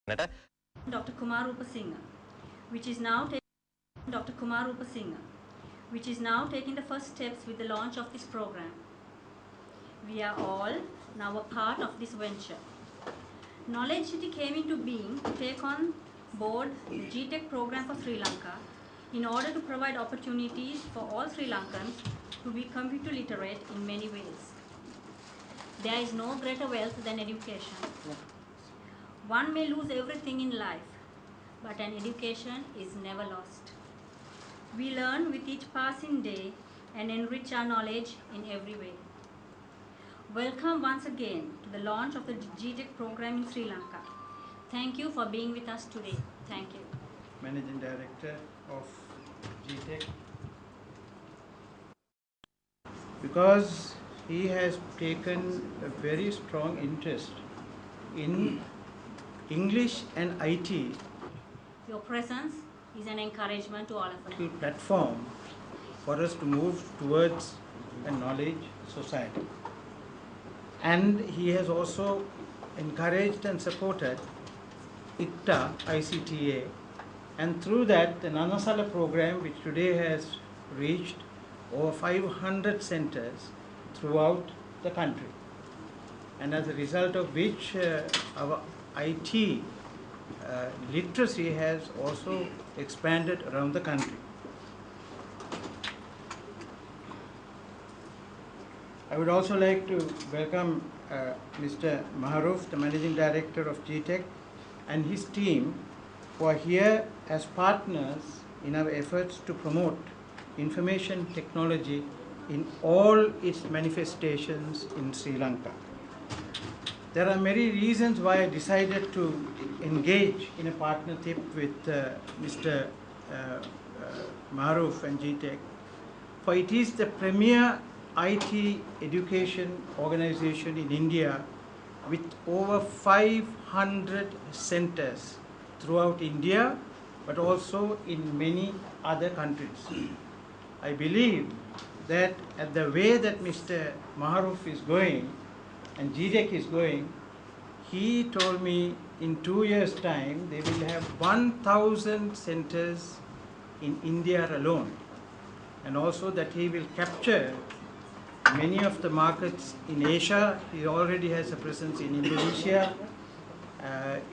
Dr. Kumarrupesinghe, which is now taking Dr. Kumarrupesinghe, which is now taking the first steps with the launch of this program. We are all now a part of this venture. Knowledge City came into being to take on board the GTech program for Sri Lanka in order to provide opportunities for all Sri Lankans to be computer literate in many ways. There is no greater wealth than education. One may lose everything in life, but an education is never lost. We learn with each passing day and enrich our knowledge in every way. Welcome once again to the launch of the GTech program in Sri Lanka. Thank you for being with us today. Thank you. Managing Director of GTech, because he has taken a very strong interest in English and IT. Your presence is an encouragement to all of us. Platform for us to move towards a knowledge society. And he has also encouraged and supported ICTA, and through that the Nanasala program, which today has reached over 500 centers throughout the country, and as a result of which our IT literacy has also expanded around the country. I would also like to welcome Mr. Maharuf, the Managing Director of GTech, and his team, who are here as partners in our efforts to promote information technology in all its manifestations in Sri Lanka. There are many reasons why I decided to engage in a partnership with Mr. Maharuf and GTech, for it is the premier IT education organization in India with over 500 centers throughout India, but also in many other countries. I believe that at the way that Mr. Maharuf is going and GTech is going, he told me in 2 years' time they will have 1,000 centers in India alone, and also that he will capture many of the markets in Asia. He already has a presence in Indonesia,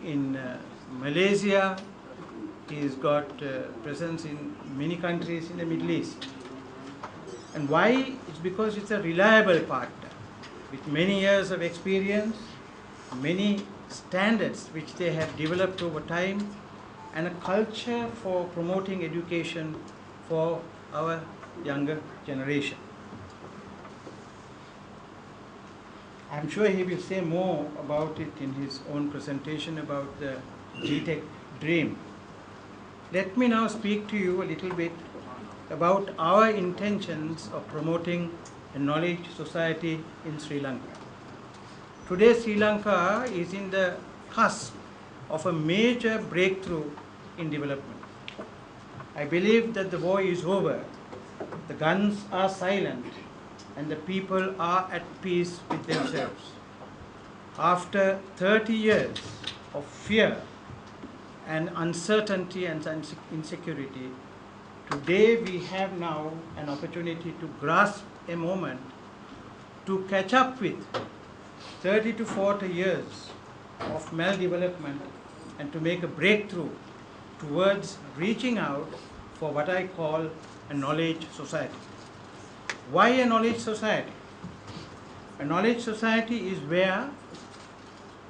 in Malaysia. He's got presence in many countries in the Middle East. And why? It's because it's a reliable partner with many years of experience, many standards which they have developed over time, and a culture for promoting education for our younger generation. I'm sure he will say more about it in his own presentation about the GTech dream. Let me now speak to you a little bit about our intentions of promoting a knowledge society in Sri Lanka. Today, Sri Lanka is in the cusp of a major breakthrough in development. I believe that the war is over, the guns are silent, and the people are at peace with themselves. After 30 years of fear and uncertainty and insecurity, today we have now an opportunity to grasp a moment to catch up with 30 to 40 years of maldevelopment and to make a breakthrough towards reaching out for what I call a knowledge society. Why a knowledge society? A knowledge society is where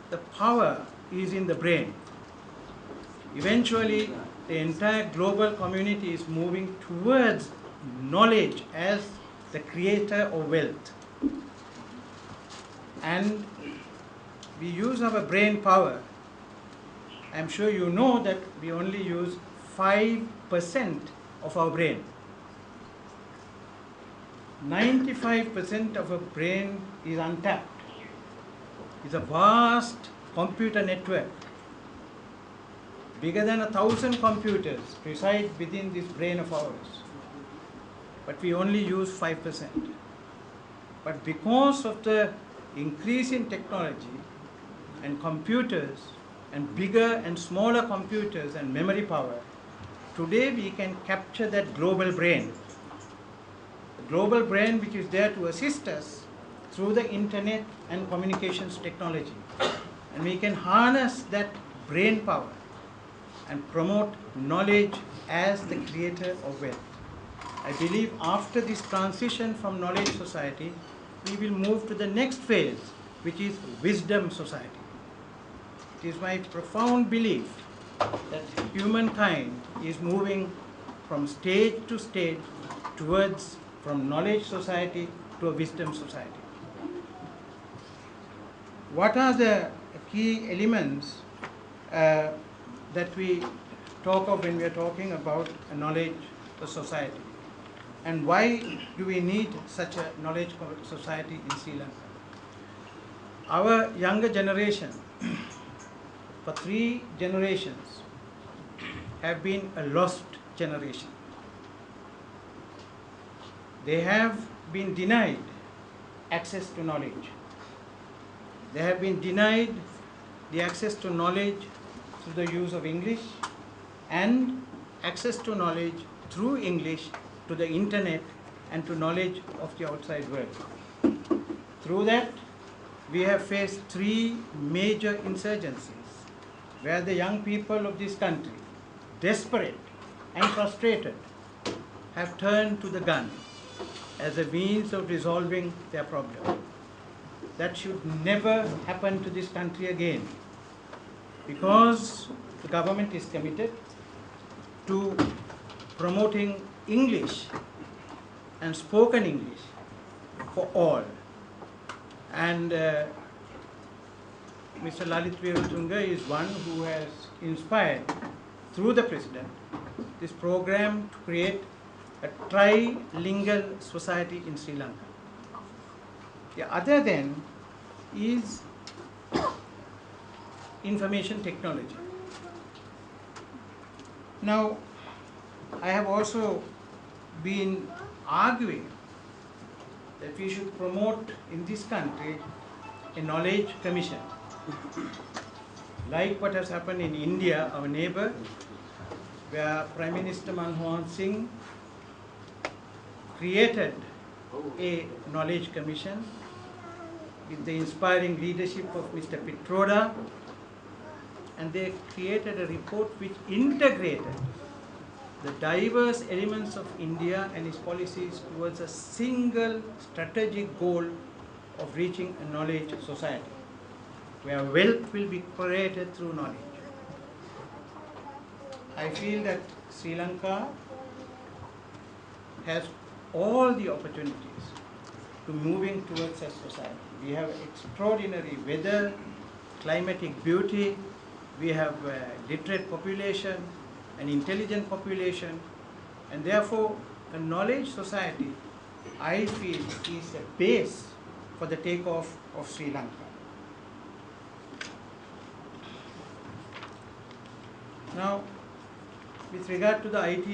the power is in the brain. Eventually, the entire global community is moving towards knowledge as the creator of wealth. And we use our brain power. I'm sure you know that we only use 5% of our brain. 95% of our brain is untapped. It's a vast computer network. Bigger than 1,000 computers reside within this brain of ours. But we only use 5%. But because of the increase in technology and computers, and bigger and smaller computers and memory power, today we can capture that global brain. The global brain which is there to assist us through the internet and communications technology. And we can harness that brain power and promote knowledge as the creator of wealth. I believe after this transition from knowledge society, we will move to the next phase, which is wisdom society. It is my profound belief that humankind is moving from stage to stage towards from knowledge society to a wisdom society. What are the key elements that we talk of when we are talking about a knowledge society? And why do we need such a knowledge society in Sri Lanka? Our younger generation, for 3 generations, have been a lost generation. They have been denied access to knowledge. They have been denied the access to knowledge through the use of English and access to knowledge through English to the internet and to knowledge of the outside world. Through that, we have faced 3 major insurgencies where the young people of this country, desperate and frustrated, have turned to the gun as a means of resolving their problem. That should never happen to this country again, because the government is committed to promoting English and spoken English for all. And Mr. Lalit Veeratunga is one who has inspired, through the President, this program to create a trilingual society in Sri Lanka. The other then is information technology. Now, I have also been arguing that we should promote in this country a knowledge commission, like what has happened in India, our neighbor, where Prime Minister Manmohan Singh created a knowledge commission with the inspiring leadership of Mr. Pitroda, and they created a report which integrated the diverse elements of India and its policies towards a single strategic goal of reaching a knowledge society, where wealth will be created through knowledge. I feel that Sri Lanka has all the opportunities to moving towards a society. We have extraordinary weather, climatic beauty, we have a literate population, an intelligent population, and therefore a knowledge society, I feel, is a base for the takeoff of Sri Lanka. Now, with regard to the IT